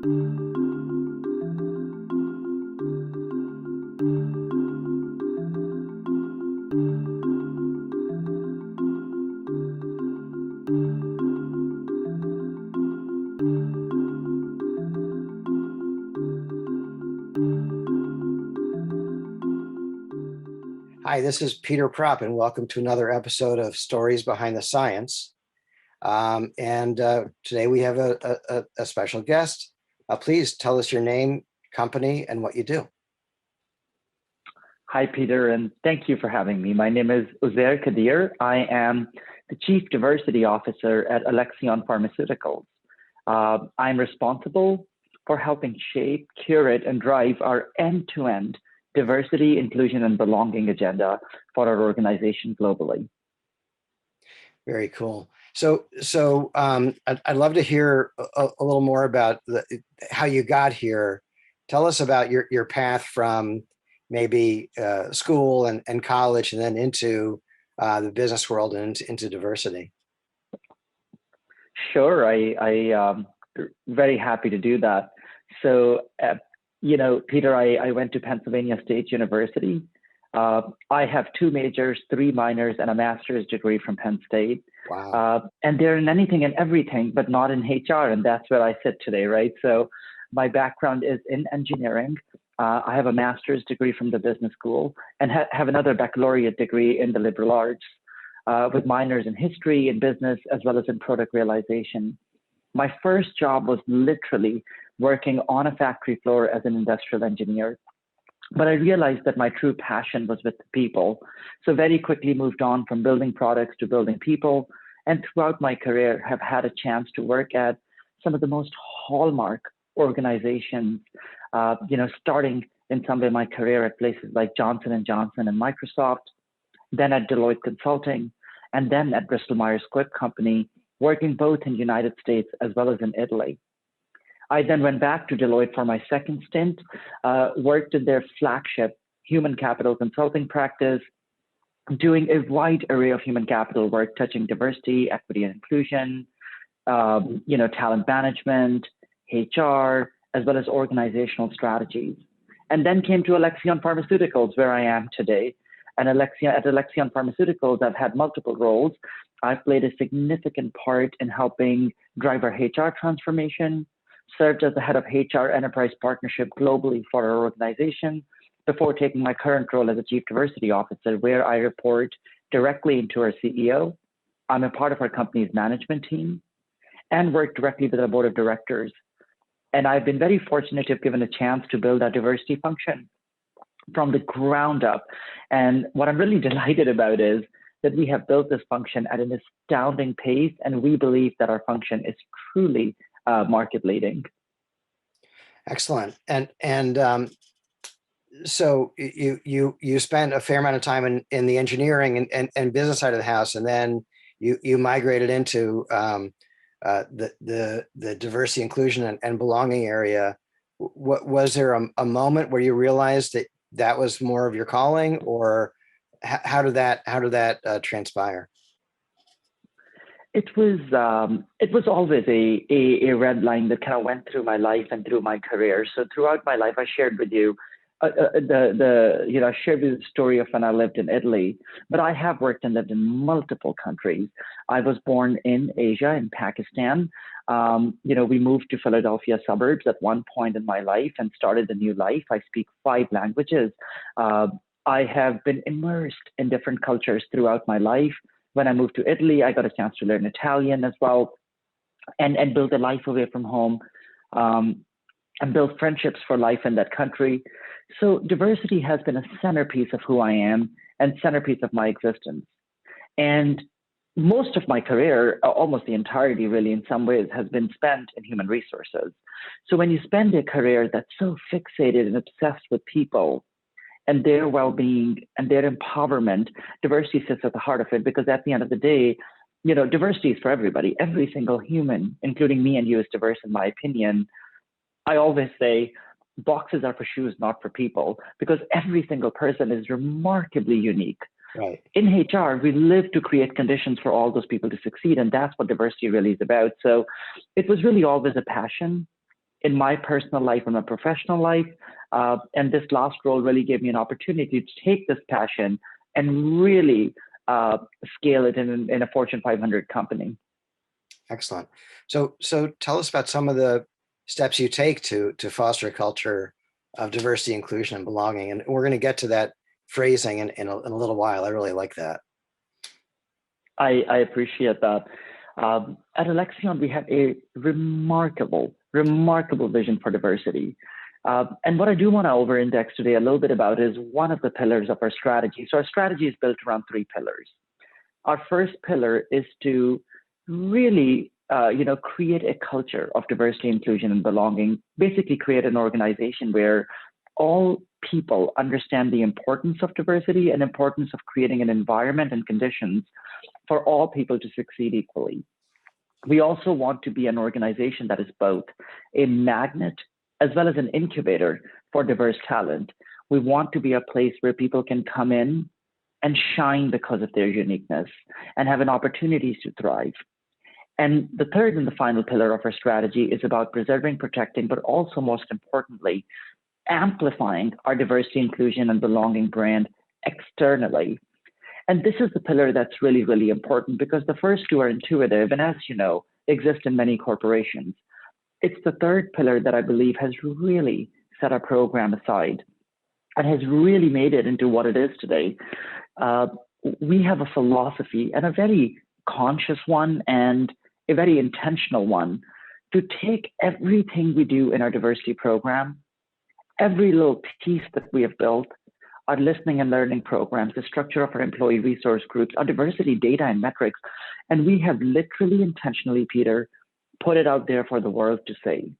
Hi, this is Peter Propp, and welcome to another episode of Stories Behind the Science. Today we have a special guest. Please tell us your name, company, and what you do. Hi, Peter, and thank you for having me. My name is Uzair Qadeer. I am the Chief Diversity Officer at Alexion Pharmaceuticals. I'm responsible for helping shape, curate, and drive our end-to-end diversity, inclusion, and belonging agenda for our organization globally. Very cool. So I'd love to hear a little more about how you got here. Tell us about your path from maybe school and college, and then into the business world and into diversity. Sure, I very happy to do that. So, Peter, I went to Pennsylvania State University. I have 2 majors, 3 minors, and a master's degree from Penn State. Wow. And they're in anything and everything, but not in HR. And that's where I sit today, right? So my background is in engineering. I have a master's degree from the business school and have another baccalaureate degree in the liberal arts with minors in history and business, as well as in product realization. My first job was literally working on a factory floor as an industrial engineer. But I realized that my true passion was with the people. So very quickly moved on from building products to building people. And throughout my career, have had a chance to work at some of the most hallmark organizations, starting in some way my career at places like Johnson & Johnson and Microsoft, then at Deloitte Consulting, and then at Bristol Myers Squibb Company, working both in the United States as well as in Italy. I then went back to Deloitte for my second stint, worked in their flagship human capital consulting practice, doing a wide array of human capital work touching diversity, equity, and inclusion, talent management, HR, as well as organizational strategies. And then came to Alexion Pharmaceuticals, where I am today. And at Alexion Pharmaceuticals, I've had multiple roles. I've played a significant part in helping drive our HR transformation, served as the head of HR Enterprise Partnership globally for our organization, before taking my current role as a Chief Diversity Officer, where I report directly into our CEO. I'm a part of our company's management team and work directly with our board of directors. And I've been very fortunate to have given a chance to build our diversity function from the ground up. And what I'm really delighted about is that we have built this function at an astounding pace, and we believe that our function is truly market leading. Excellent. So you spent a fair amount of time in the engineering and business side of the house, and then you migrated into the diversity, inclusion, and belonging area. What was there a moment where you realized that was more of your calling, or how did that transpire? It was always a red line that kind of went through my life and through my career. So throughout my life, I shared with you I shared the story of when I lived in Italy, but I have worked and lived in multiple countries. I was born in Asia, in Pakistan. We moved to Philadelphia suburbs at one point in my life and started a new life. I speak 5 languages. I have been immersed in different cultures throughout my life. When I moved to Italy, I got a chance to learn Italian as well, and build a life away from home, and build friendships for life in that country. So diversity has been a centerpiece of who I am and centerpiece of my existence. And most of my career, almost the entirety really in some ways, has been spent in human resources. So when you spend a career that's so fixated and obsessed with people and their well-being and their empowerment, diversity sits at the heart of it, because at the end of the day, diversity is for everybody. Every single human, including me and you, is diverse in my opinion. I always say boxes are for shoes, not for people, because every single person is remarkably unique. Right. In HR, we live to create conditions for all those people to succeed, and that's what diversity really is about. So it was really always a passion. in my personal life and my professional life. And this last role really gave me an opportunity to take this passion and really scale it in a Fortune 500 company. Excellent. So tell us about some of the steps you take to foster a culture of diversity, inclusion, and belonging. And we're going to get to that phrasing in a little while. I really like that. I appreciate that. At Alexion, we have a remarkable vision for diversity. And what I do want to over-index today a little bit about is one of the pillars of our strategy. So our strategy is built around 3 pillars. Our first pillar is to really, create a culture of diversity, inclusion, and belonging. Basically, create an organization where all people understand the importance of diversity and importance of creating an environment and conditions for all people to succeed equally. We also want to be an organization that is both a magnet as well as an incubator for diverse talent. We want to be a place where people can come in and shine because of their uniqueness and have an opportunity to thrive. And the third and the final pillar of our strategy is about preserving, protecting, but also most importantly, amplifying our diversity, inclusion, and belonging brand externally. And this is the pillar that's really, really important because the first 2 are intuitive and, as you know, exist in many corporations. It's the third pillar that I believe has really set our program aside and has really made it into what it is today. We have a philosophy, and a very conscious one and a very intentional one, to take everything we do in our diversity program, every little piece that we have built, our listening and learning programs, the structure of our employee resource groups, our diversity data and metrics, and we have literally intentionally, Peter, put it out there for the world to see.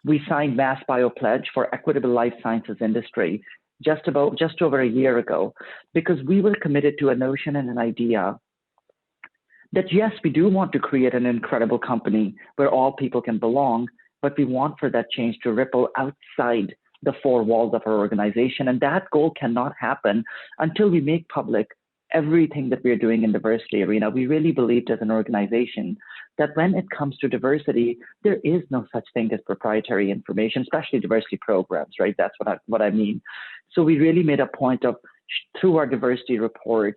We signed Mass Bio Pledge for Equitable Life Sciences Industry just over a year ago, because we were committed to a notion and an idea that yes, we do want to create an incredible company where all people can belong, but we want for that change to ripple outside the 4 walls of our organization. And that goal cannot happen until we make public everything that we are doing in diversity arena. We really believed as an organization that when it comes to diversity, there is no such thing as proprietary information, especially diversity programs, right? That's what I mean. So we really made a point of, through our diversity report,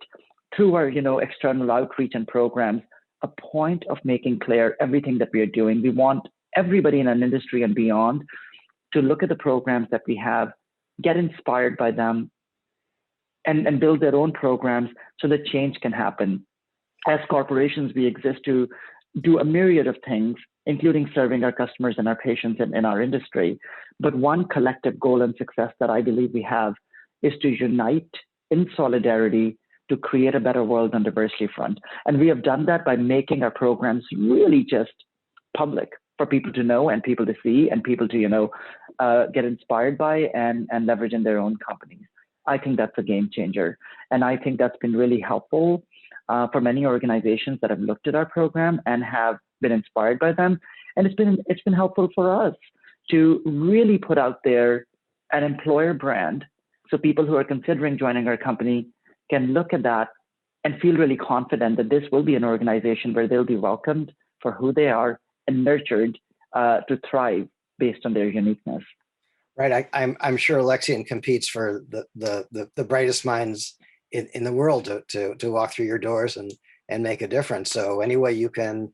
through our external outreach and programs, a point of making clear everything that we are doing. We want everybody in an industry and beyond to look at the programs that we have, get inspired by them, and build their own programs so that change can happen. As corporations, we exist to do a myriad of things, including serving our customers and our patients in our industry. But one collective goal and success that I believe we have is to unite in solidarity to create a better world on diversity front. And we have done that by making our programs really just public for people to know and people to see and people to, get inspired by and leverage in their own companies. I think that's a game changer. And I think that's been really helpful for many organizations that have looked at our program and have been inspired by them. And it's been helpful for us to really put out there an employer brand, so people who are considering joining our company can look at that and feel really confident that this will be an organization where they'll be welcomed for who they are and nurtured to thrive based on their uniqueness. Right. I'm sure Alexion competes for the brightest minds in the world to walk through your doors and make a difference. So any way you can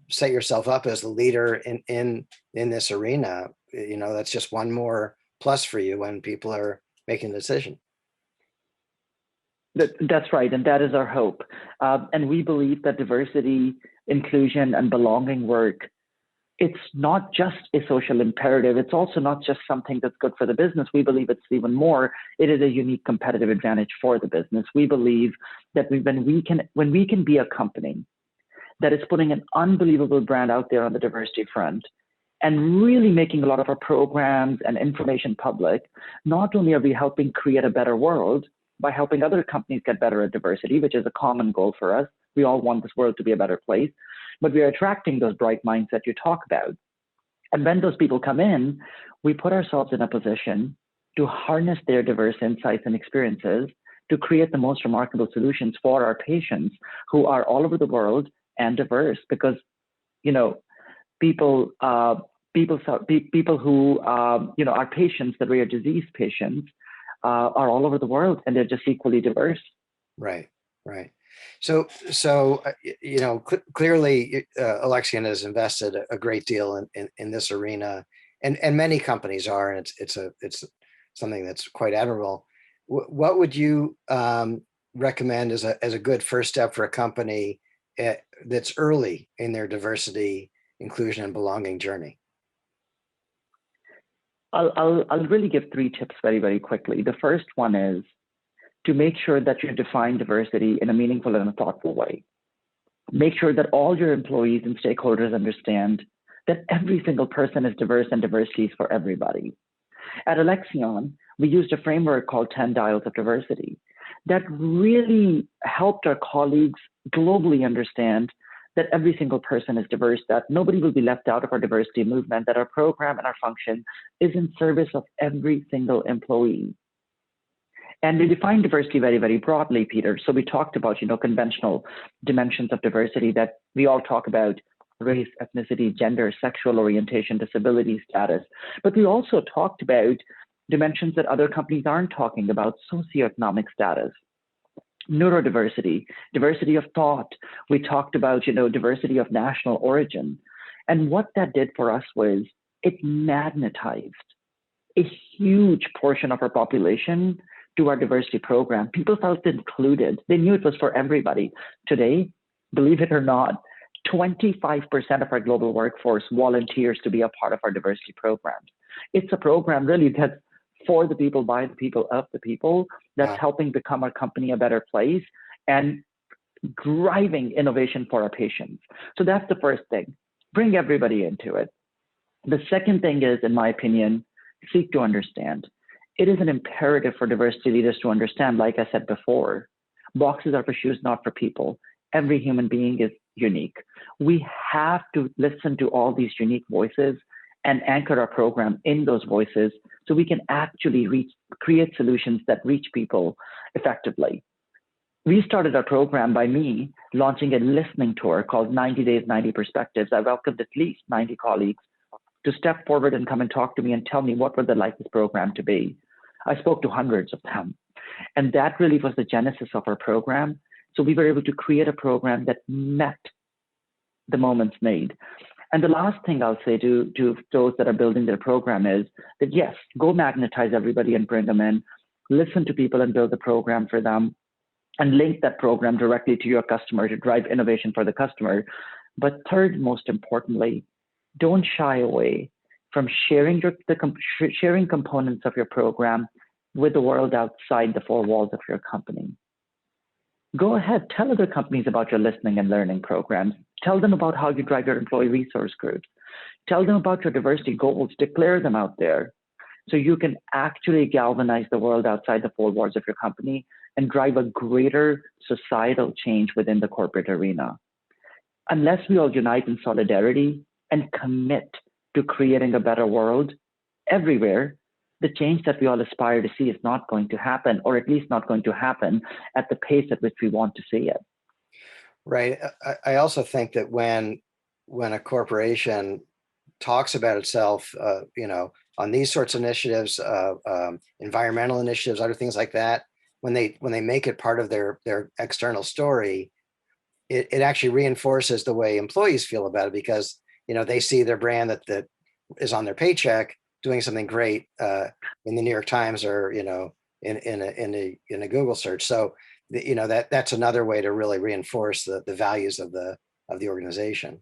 set yourself up as the leader in this arena, that's just one more plus for you when people are making a decision. That's right. And that is our hope. And we believe that diversity, inclusion, and belonging work, it's not just a social imperative. It's also not just something that's good for the business. We believe it's even more. It is a unique competitive advantage for the business. We believe that when we can be a company that is putting an unbelievable brand out there on the diversity front and really making a lot of our programs and information public, not only are we helping create a better world by helping other companies get better at diversity, which is a common goal for us. We all want this world to be a better place, but we are attracting those bright minds that you talk about. And when those people come in, we put ourselves in a position to harness their diverse insights and experiences to create the most remarkable solutions for our patients who are all over the world and diverse, because, people people who are patients, the rare disease patients, are all over the world, and they're just equally diverse. Right, right. So, clearly, Alexion has invested a great deal in this arena, and many companies are, and it's something that's quite admirable. What would you recommend as a good first step for a company that's early in their diversity, inclusion, and belonging journey? I'll really give 3 tips very, very quickly. The first one is to make sure that you define diversity in a meaningful and a thoughtful way. Make sure that all your employees and stakeholders understand that every single person is diverse and diversity is for everybody. At Alexion, we used a framework called 10 Dials of Diversity that really helped our colleagues globally understand that every single person is diverse, that nobody will be left out of our diversity movement, that our program and our function is in service of every single employee. And we define diversity very, very broadly, Peter. So we talked about, conventional dimensions of diversity that we all talk about: race, ethnicity, gender, sexual orientation, disability status. But we also talked about dimensions that other companies aren't talking about: socioeconomic status, neurodiversity, diversity of thought. We talked about, diversity of national origin. And what that did for us was it magnetized a huge portion of our population to our diversity program. People felt included. They knew it was for everybody. Today, believe it or not, 25% of our global workforce volunteers to be a part of our diversity programs. It's a program really that's for the people, by the people, of the people, that's helping become our company a better place and driving innovation for our patients. So that's the first thing. Bring everybody into it. The second thing is, in my opinion, seek to understand. It is an imperative for diversity leaders to understand, like I said before, boxes are for shoes, not for people. Every human being is unique. We have to listen to all these unique voices and anchor our program in those voices so we can actually create solutions that reach people effectively. We started our program by me launching a listening tour called 90 Days, 90 Perspectives. I welcomed at least 90 colleagues to step forward and come and talk to me and tell me what would they like this program to be. I spoke to hundreds of them. And that really was the genesis of our program. So we were able to create a program that met the moment's need. And the last thing I'll say to those that are building their program is that, yes, go magnetize everybody and bring them in, listen to people and build the program for them, and link that program directly to your customer to drive innovation for the customer. But third, most importantly, don't shy away from sharing sharing components of your program with the world outside the 4 walls of your company. Go ahead, tell other companies about your listening and learning programs. Tell them about how you drive your employee resource groups. Tell them about your diversity goals, declare them out there so you can actually galvanize the world outside the 4 walls of your company and drive a greater societal change within the corporate arena. Unless we all unite in solidarity and commit to creating a better world everywhere, the change that we all aspire to see is not going to happen, or at least not going to happen at the pace at which we want to see it. Right. I also think that when a corporation talks about itself, on these sorts of initiatives, environmental initiatives, other things like that, when they make it part of their external story, it actually reinforces the way employees feel about it, because they see their brand that is on their paycheck doing something great in the New York Times, or in a Google search. So that's another way to really reinforce the values of the organization.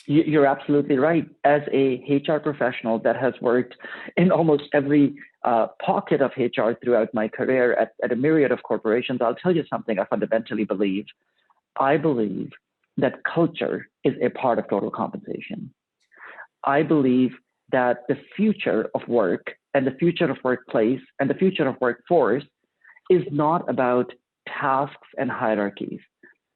You're absolutely right. As a HR professional that has worked in almost every pocket of HR throughout my career at a myriad of corporations, I'll tell you something I fundamentally believe. I believe that culture is a part of total compensation. I believe that the future of work and the future of workplace and the future of workforce is not about tasks and hierarchies.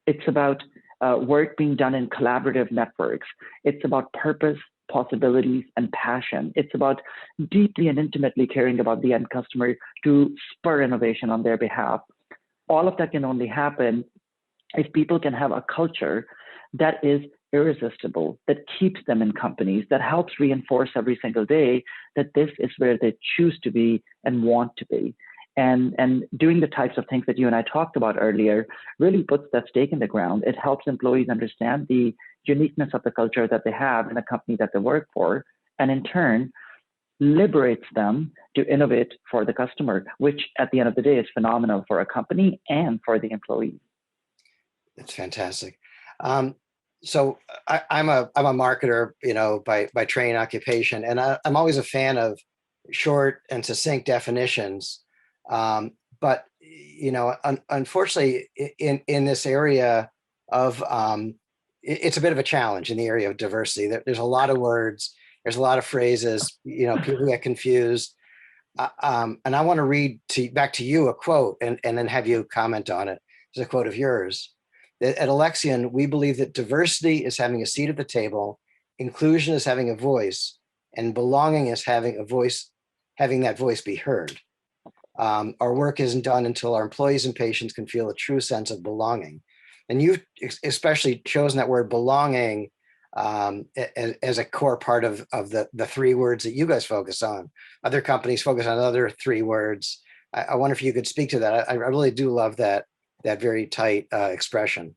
It's about work being done in collaborative networks. It's about purpose, possibilities, and passion. It's about deeply and intimately caring about the end customer to spur innovation on their behalf. All of that can only happen if people can have a culture that is irresistible, that keeps them in companies, that helps reinforce every single day that this is where they choose to be and want to be. And doing the types of things that you and I talked about earlier really puts that stake in the ground. It helps employees understand the uniqueness of the culture that they have in the company that they work for, and in turn, liberates them to innovate for the customer, which at the end of the day is phenomenal for a company and for the employees. It's fantastic. So I'm a marketer, by training occupation, and I'm always a fan of short and succinct definitions. But unfortunately, in this area of it's a bit of a challenge in the area of diversity. There's a lot of words, there's a lot of phrases. People get confused. And I want to read back to you a quote, and then have you comment on it. It's a quote of yours. At Alexion, we believe that diversity is having a seat at the table, inclusion is having a voice, and belonging is having that voice be heard. Our work isn't done until our employees and patients can feel a true sense of belonging. And you've especially chosen that word belonging as a core part of the three words that you guys focus on. Other companies focus on other three words. I wonder if you could speak to that. I really do love that very tight expression.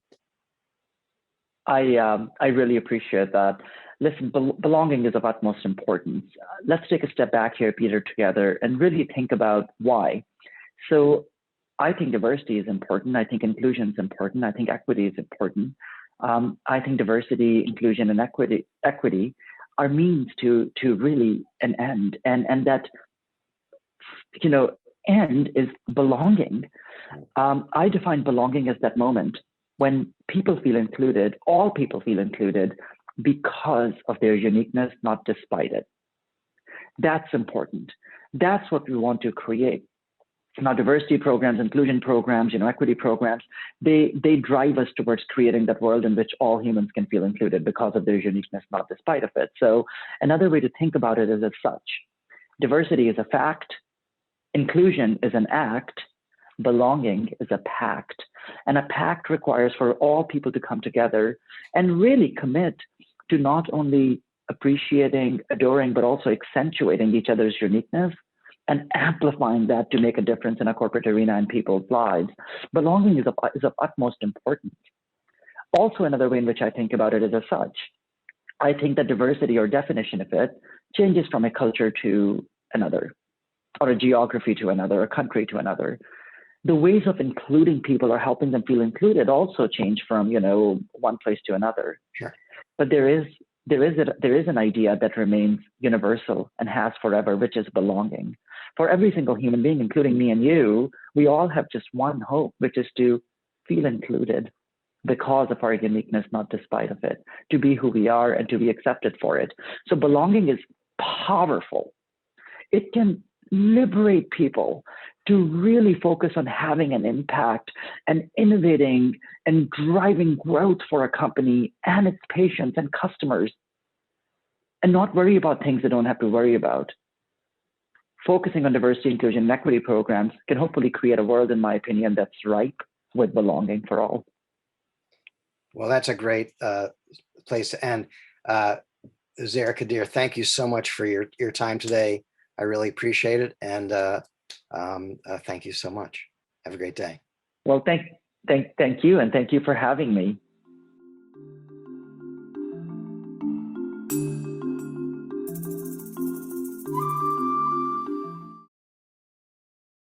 I really appreciate that. Listen, belonging is of utmost importance. Let's take a step back here, Peter, together and really think about why. So I think diversity is important. I think inclusion is important. I think equity is important. I think diversity, inclusion, and equity are means to really an end, and that end is belonging. I define belonging as that moment when people feel included, all people feel included because of their uniqueness, not despite it. That's important. That's what we want to create. Now, diversity programs, inclusion programs, equity programs, they drive us towards creating that world in which all humans can feel included because of their uniqueness, not despite of it. So another way to think about it is as such. Diversity is a fact. Inclusion is an act. Belonging is a pact. And a pact requires for all people to come together and really commit to not only appreciating, adoring, but also accentuating each other's uniqueness and amplifying that to make a difference in a corporate arena and people's lives. Belonging is of utmost importance. Also, another way in which I think about it is as such. I think that diversity, or definition of it, changes from a culture to another, or a geography to another, a country to another. The ways of including people or helping them feel included also change from one place to another. Sure. But there is an idea that remains universal and has forever, which is belonging. For every single human being, including me and you, we all have just one hope, which is to feel included because of our uniqueness, not despite of it, to be who we are and to be accepted for it. So belonging is powerful. It can liberate people to really focus on having an impact and innovating and driving growth for a company and its patients and customers, and not worry about things they don't have to worry about. Focusing on diversity, inclusion, and equity programs can hopefully create a world, in my opinion, that's ripe with belonging for all. Well, that's a great place to end. Uzair Qadeer, thank you so much for your time today. I really appreciate it. And thank you so much. Have a great day. Well, thank you. And thank you for having me.